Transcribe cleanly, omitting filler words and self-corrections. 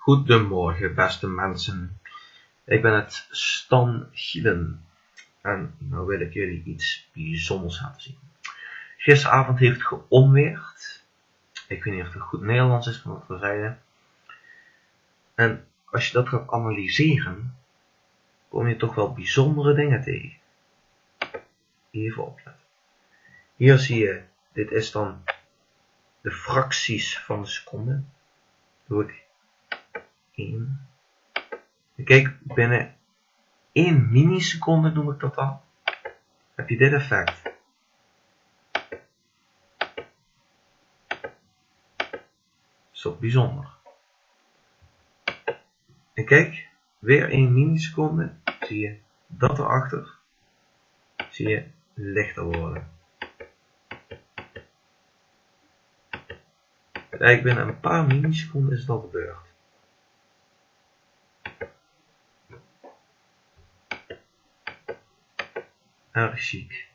Goedemorgen beste mensen, ik ben het Stan Gielen en nou wil ik jullie iets bijzonders laten zien. Gisteravond heeft het geonweerd, ik weet niet of het goed Nederlands is van wat we zeiden. En als je dat gaat analyseren, kom je toch wel bijzondere dingen tegen. Even opletten. Hier zie je, dit is dan de fracties van de seconde. Doe ik 1. Kijk, binnen 1 milliseconde noem ik dat dan, heb je dit effect. Is toch bijzonder. En kijk, weer 1 milliseconde, zie je dat erachter, zie je lichter worden. Eigenlijk binnen een paar milliseconden is het al gebeurd. Erg chic.